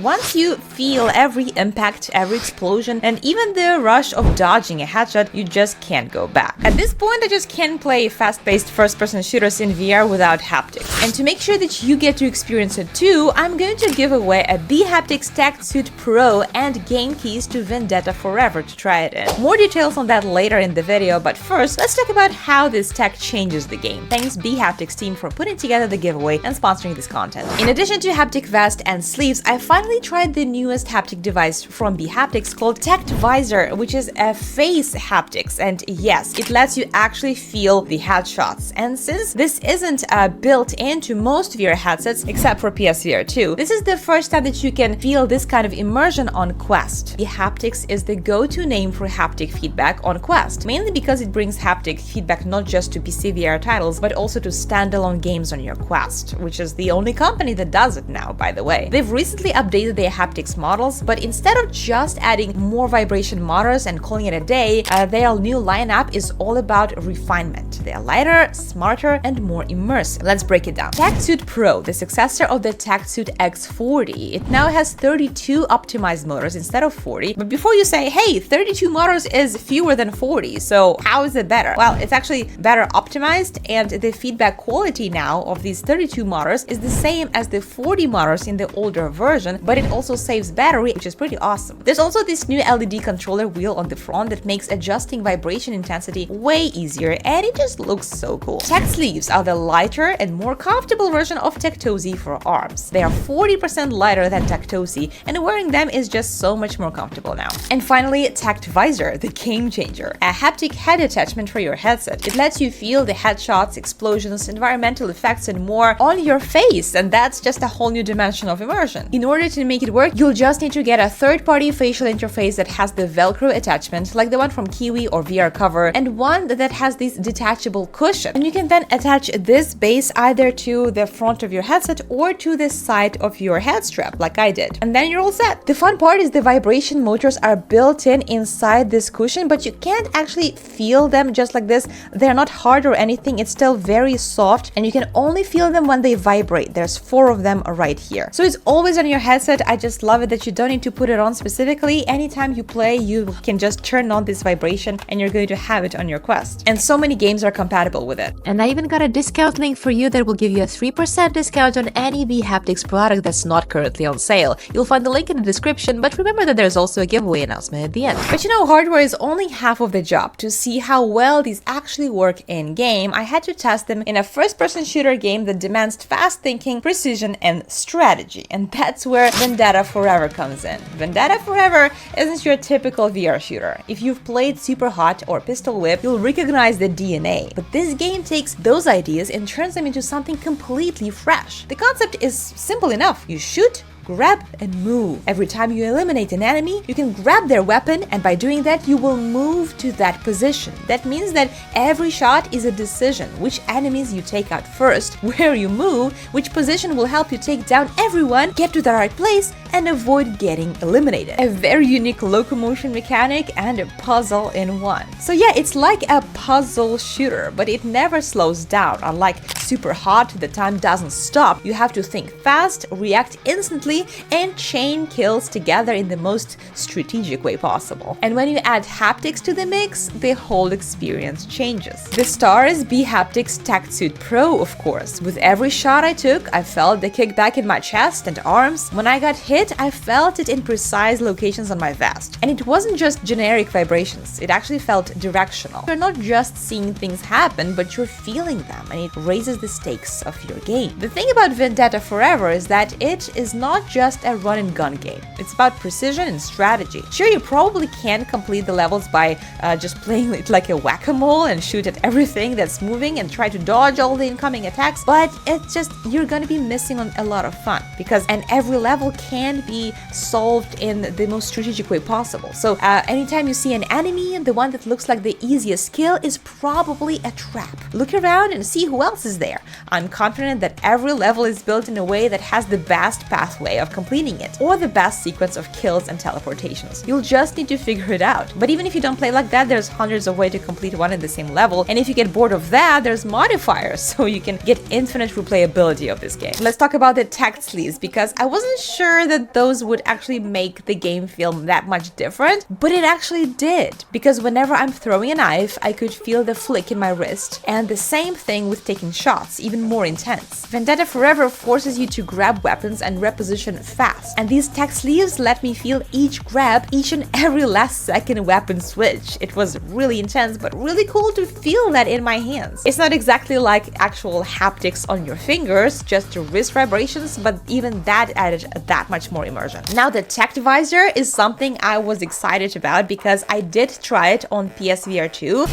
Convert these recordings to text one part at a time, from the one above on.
Once you feel every impact, every explosion, and even the rush of dodging a headshot, you just can't go back. At this point, I just can't play fast-paced first-person shooters in VR without haptics. And to make sure that you get to experience it too, I'm going to give away a bHaptics TactSleeve Pro and game keys to Vendetta Forever to try it in. More details on that later in the video, but first, let's talk about how this tech changes the game. Thanks bHaptics team for putting together the giveaway and sponsoring this content. In addition to haptic vest and sleeves, I finally tried the newest haptic device from bHaptics called TactVisor, which is a face haptics, and yes, it lets you actually feel the headshots. And since this isn't built into most VR headsets except for PSVR 2, this is the first time that you can feel this kind of immersion on Quest. bHaptics is the go-to name for haptic feedback on Quest, mainly because it brings haptic feedback not just to PC VR titles, but also to standalone games on your Quest, which is the only company that does it now, by the way. They've recently updated their haptics models, but instead of just adding more vibration motors and calling it a day, their new lineup is all about refinement. They're lighter, smarter, and more immersive. Let's break it down. TactSleeve Pro, the successor of the TactSleeve X40, it now has 32 optimized motors instead of 40. But before you say, hey, 32 motors is fewer than 40, so how is it better? Well, it's actually better optimized, and the feedback quality now of these 32 motors is the same as the 40 motors in the older version, but it also saves battery, which is pretty awesome. There's also this new LED controller wheel on the front that makes adjusting vibration intensity way easier, and it just looks so cool. TactSleeves are the lighter and more comfortable version of TactSleeve for arms. They are 40% lighter than TactSleeve, and wearing them is just so much more comfortable now. And finally, TactVisor, the game changer, a haptic head attachment for your headset. It lets you feel the headshots, explosions, environmental effects, and more on your face, and that's just a whole new dimension of immersion. In order to make it work, you'll just need to get a third-party facial interface that has the Velcro attachment, like the one from Kiwi or VR Cover, and one that has this detachable cushion. And you can then attach this base either to the front of your headset or to the side of your head strap, like I did. And then you're all set. The fun part is the vibration motors are built in inside this cushion, but you can't actually feel them just like this. They're not hard or anything. It's still very soft, and you can only feel them when they vibrate. There's 4 of them right here. So it's always on your headset. I just love it that you don't need to put it on specifically. Anytime you play, you can just turn on this vibration and you're going to have it on your Quest. And so many games are compatible with it. And I even got a discount link for you that will give you a 3% discount on any bHaptics product that's not currently on sale. You'll find the link in the description, but remember that there's also a giveaway announcement at the end. But you know, hardware is only half of the job. To see how well these actually work in game, I had to test them in a first-person shooter game that demands fast thinking, precision, and strategy. And that's where Vendetta Forever comes in. Vendetta Forever isn't your typical VR shooter. If you've played Super Hot or Pistol Whip, you'll recognize the DNA. But this game takes those ideas and turns them into something completely fresh. The concept is simple enough. You shoot, grab, and move. Every time you eliminate an enemy, you can grab their weapon, and by doing that, you will move to that position. That means that every shot is a decision. Which enemies you take out first, where you move, which position will help you take down everyone, get to the right place, and avoid getting eliminated. A very unique locomotion mechanic and a puzzle in one. So yeah, it's like a puzzle shooter, but it never slows down. Unlike Super Hot, the time doesn't stop. You have to think fast, react instantly, and chain kills together in the most strategic way possible. And when you add haptics to the mix, the whole experience changes. The star is bHaptics TactSleeve Pro, of course. With every shot I took, I felt the kickback in my chest and arms. When I got hit, I felt it in precise locations on my vest. And it wasn't just generic vibrations, it actually felt directional. You're not just seeing things happen, but you're feeling them, and it raises the stakes of your game. The thing about Vendetta Forever is that it is not just a run and gun game. It's about precision and strategy. Sure, you probably can complete the levels by just playing it like a whack-a-mole and shoot at everything that's moving and try to dodge all the incoming attacks, but it's just, you're gonna be missing on a lot of fun, because every level can be solved in the most strategic way possible. So anytime you see an enemy, the one that looks like the easiest kill is probably a trap. Look around and see who else is there. I'm confident that every level is built in a way that has the best pathway of completing it, or the best sequence of kills and teleportations. You'll just need to figure it out. But even if you don't play like that, there's hundreds of ways to complete one in the same level, and if you get bored of that, there's modifiers, so you can get infinite replayability of this game. Let's talk about the TactSleeves, because I wasn't sure that those would actually make the game feel that much different, but it actually did, because whenever I'm throwing a knife, I could feel the flick in my wrist, and the same thing with taking shots, even more intense. Vendetta Forever forces you to grab weapons and reposition fast, and these TactSleeves let me feel each grab, each and every last second weapon switch. It was really intense, but really cool to feel that in my hands. It's not exactly like actual haptics on your fingers, just the wrist vibrations, but even that added that much more immersion. Now, the Tact Visor is something I was excited about because I did try it on PSVR 2.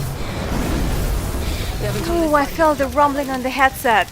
Oh, I felt the rumbling on the headset.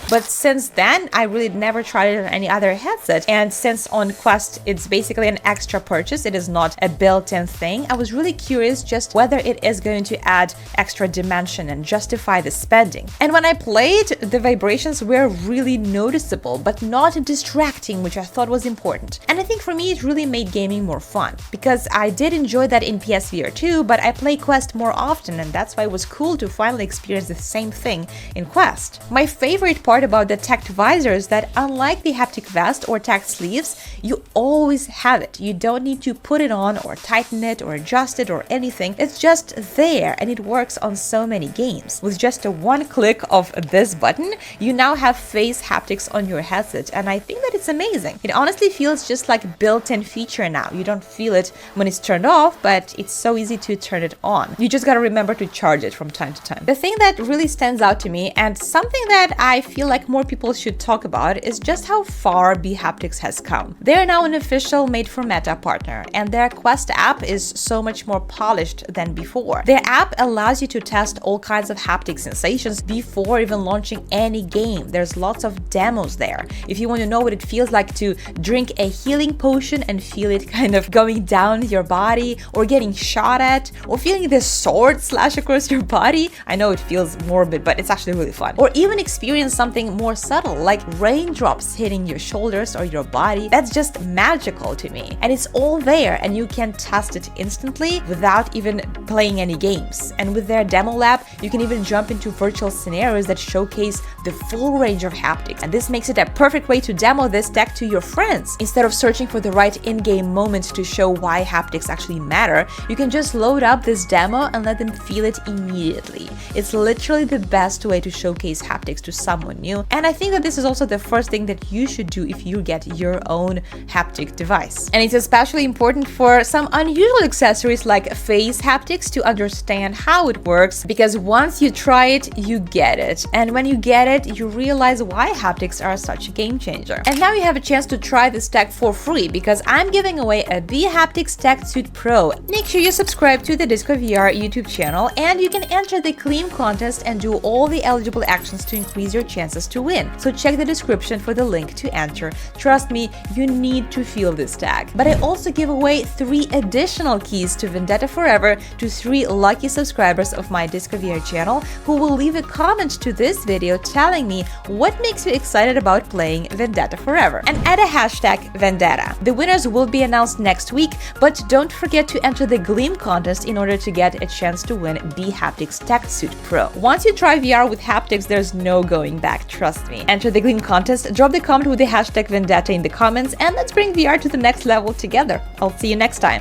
But since then, I really never tried it on any other headset. And since on Quest, it's basically an extra purchase, it is not a built-in thing, I was really curious just whether it is going to add extra dimension and justify the spending. And when I played, the vibrations were really noticeable, but not distracting, which I thought was important. And I think for me, it really made gaming more fun, because I did enjoy that in PSVR 2, but I play Quest more often, and that's why it was cool to finally experience the same thing in Quest. My favorite part about the Tact Visor is that unlike the haptic vest or TactSleeves, you always have it. You don't need to put it on or tighten it or adjust it or anything. It's just there, and it works on so many games. With just a one click of this button, you now have face haptics on your headset, and I think that it's amazing. It honestly feels just like a built-in feature now. You don't feel it when it's turned off, but it's so easy to turn it on. You just gotta remember to charge it from time to time. The thing that really stands out to me, and something that I feel like more people should talk about, is just how far bHaptics has come. They're now an official Made for Meta partner, and their Quest app is so much more polished than before. Their app allows you to test all kinds of haptic sensations before even launching any game. There's lots of demos there. If you want to know what it feels like to drink a healing potion and feel it kind of going down your body, or getting shot at, or feeling the sword slash across your body, I know it feels morbid, but it's actually really fun. Or even experience something more subtle, like raindrops hitting your shoulders or your body. That's just magical to me. And it's all there, and you can test it instantly without even playing any games. And with their demo lab, you can even jump into virtual scenarios that showcase the full range of haptics. And this makes it a perfect way to demo this tech to your friends. Instead of searching for the right in-game moment to show why haptics actually matter, you can just load up this demo and let them feel it immediately. It's literally the best way to showcase haptics to someone new. And I think that this is also the first thing that you should do if you get your own haptic device. And it's especially important for some unusual accessories like face haptics to understand how it works, because once you try it, you get it. And when you get it, you realize why haptics are such a game changer. And now you have a chance to try this tech for free, because I'm giving away a bHaptics Tech Suit Pro. Make sure you subscribe to the Disco VR YouTube channel, and you can enter the claim contest and do all the eligible actions to increase your chances to win. So check the description for the link to enter. Trust me, you need to feel this tag. But I also give away 3 additional keys to Vendetta Forever to 3 lucky subscribers of my Disco VR channel who will leave a comment to this video telling me what makes you excited about playing Vendetta Forever, and add a hashtag Vendetta. The winners will be announced next week, but don't forget to enter the Gleam contest in order to get a chance to win bHaptics Tech Suit Pro. Once you try VR with haptics, there's no going back, trust me. Enter the Gleam contest, drop the comment with the hashtag Vendetta in the comments, and let's bring VR to the next level together. I'll see you next time.